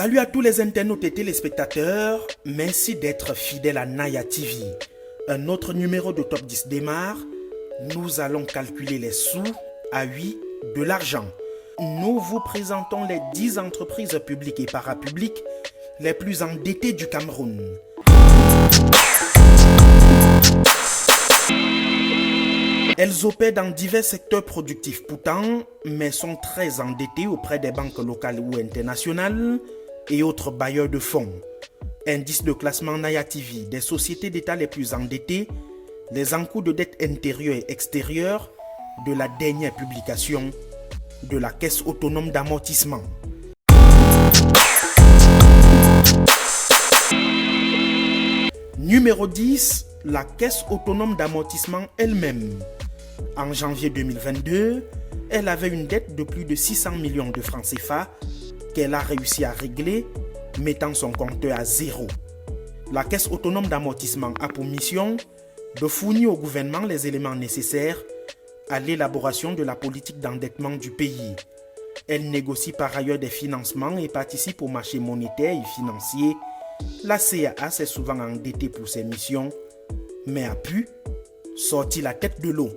Salut à tous les internautes et téléspectateurs, merci d'être fidèles à Naya TV. Un autre numéro de Top 10 démarre. Nous allons calculer les sous à 8 de l'argent. Nous vous présentons les 10 entreprises publiques et parapubliques les plus endettées du Cameroun. Elles opèrent dans divers secteurs productifs pourtant, mais sont très endettées auprès des banques locales ou internationales et autres bailleurs de fonds. Indice de classement Naya TV des sociétés d'État les plus endettées, les encours de dette intérieure et extérieure de la dernière publication de la Caisse autonome d'amortissement. Numéro 10, la Caisse autonome d'amortissement elle-même. En janvier 2022, elle avait une dette de plus de 600 millions de francs CFA qu'elle a réussi à régler, mettant son compteur à zéro. La Caisse autonome d'amortissement a pour mission de fournir au gouvernement les éléments nécessaires à l'élaboration de la politique d'endettement du pays. Elle négocie par ailleurs des financements et participe au marché monétaire et financier. La CAA s'est souvent endettée pour ses missions, mais a pu sortir la tête de l'eau.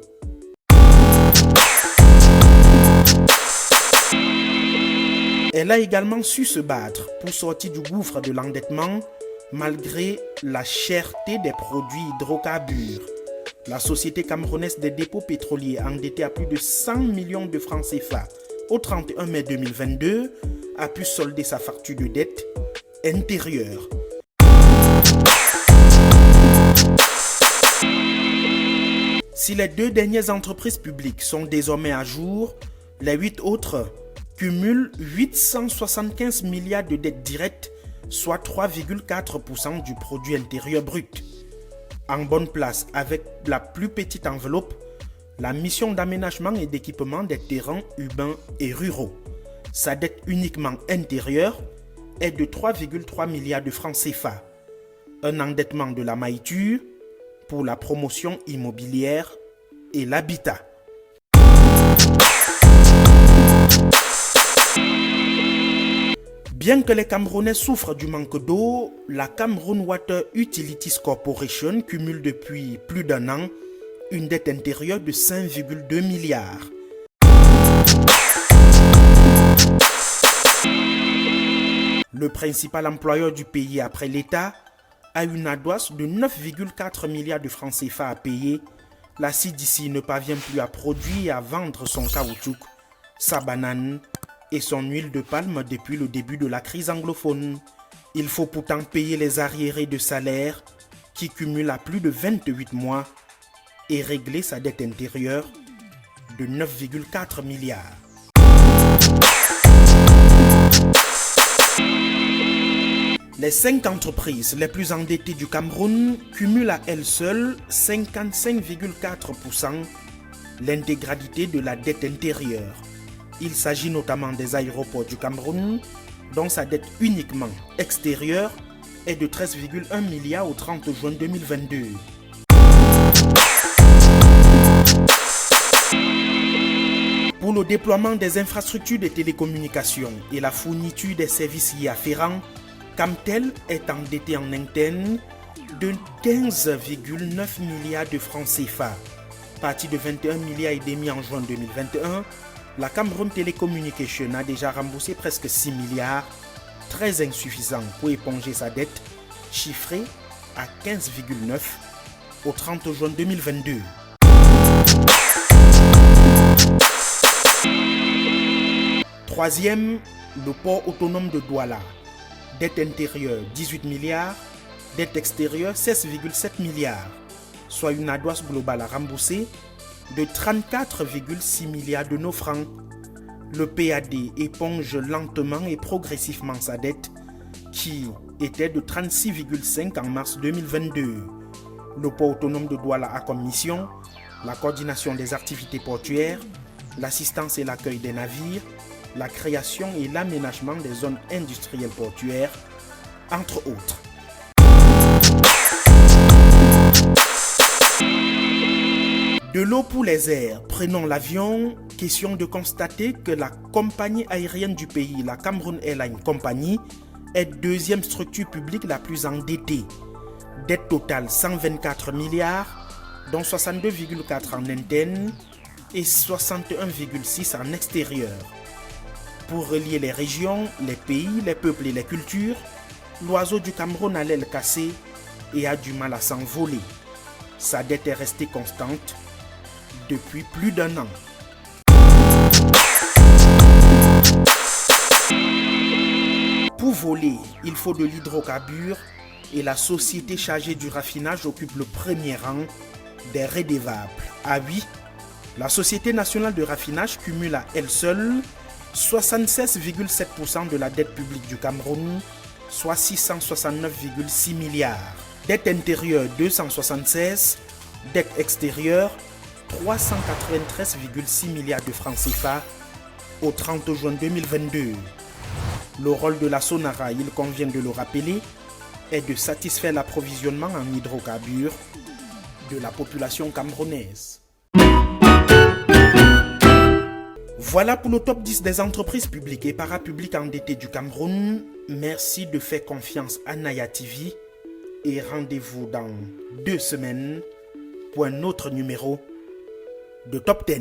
Elle a également su se battre pour sortir du gouffre de l'endettement malgré la cherté des produits hydrocarbures. La Société camerounaise des dépôts pétroliers, endettée à plus de 100 millions de francs CFA au 31 mai 2022, a pu solder sa facture de dette intérieure. Si les deux dernières entreprises publiques sont désormais à jour, les 8 autres cumulent 875 milliards de dettes directes, soit 3,4% du produit intérieur brut. En bonne place avec la plus petite enveloppe, la mission d'aménagement et d'équipement des terrains urbains et ruraux. Sa dette uniquement intérieure est de 3,3 milliards de francs CFA. Un endettement de la Maïture pour la promotion immobilière et l'habitat. Bien que les Camerounais souffrent du manque d'eau, la Cameroun Water Utilities Corporation cumule depuis plus d'un an une dette intérieure de 5,2 milliards. Le principal employeur du pays après l'État a une ardoise de 9,4 milliards de francs CFA à payer. La CDC ne parvient plus à produire et à vendre son caoutchouc, sa banane et son huile de palme depuis le début de la crise anglophone. Il faut pourtant payer les arriérés de salaire qui cumulent à plus de 28 mois et régler sa dette intérieure de 9,4 milliards. Les 5 entreprises les plus endettées du Cameroun cumulent à elles seules 55,4% l'intégralité de la dette intérieure. Il s'agit notamment des aéroports du Cameroun, dont sa dette uniquement extérieure est de 13,1 milliards au 30 juin 2022. Pour le déploiement des infrastructures de télécommunications et la fourniture des services y afférents, Camtel est endetté en interne de 15,9 milliards de francs CFA. Parti de 21 milliards et demi en juin 2021, la Cameroun Telecommunication a déjà remboursé presque 6 milliards, très insuffisant pour éponger sa dette, chiffrée à 15,9 au 30 juin 2022. Troisième, le port autonome de Douala. Dette intérieure 18 milliards, dette extérieure 16,7 milliards, soit une ardoise globale à rembourser de 34,6 milliards de nos francs. Le PAD éponge lentement et progressivement sa dette qui était de 36,5 en mars 2022. Le port autonome de Douala a comme mission la coordination des activités portuaires, l'assistance et l'accueil des navires, la création et l'aménagement des zones industrielles portuaires, entre autres. De l'eau pour les airs, prenons l'avion. Question de constater que la compagnie aérienne du pays, la Cameroun Airlines Company, est deuxième structure publique la plus endettée. Dette totale 124 milliards, dont 62,4 en interne et 61,6 en extérieur. Pour relier les régions, les pays, les peuples et les cultures, l'oiseau du Cameroun a l'aile cassée et a du mal à s'envoler. Sa dette est restée constante depuis plus d'1 an. Pour voler, il faut de l'hydrocarbure et la société chargée du raffinage occupe le premier rang des redevables. Ah oui, la Société nationale de raffinage cumule à elle seule 76,7% de la dette publique du Cameroun, soit 669,6 milliards. Dette intérieure 276, dette extérieure 393,6 milliards de francs CFA au 30 juin 2022. Le rôle de la SONARA, il convient de le rappeler, est de satisfaire l'approvisionnement en hydrocarbures de la population camerounaise. Voilà pour le top 10 des entreprises publiques et parapubliques endettées du Cameroun. Merci de faire confiance à Naya TV et rendez-vous dans 2 semaines pour un autre numéro de Top 10.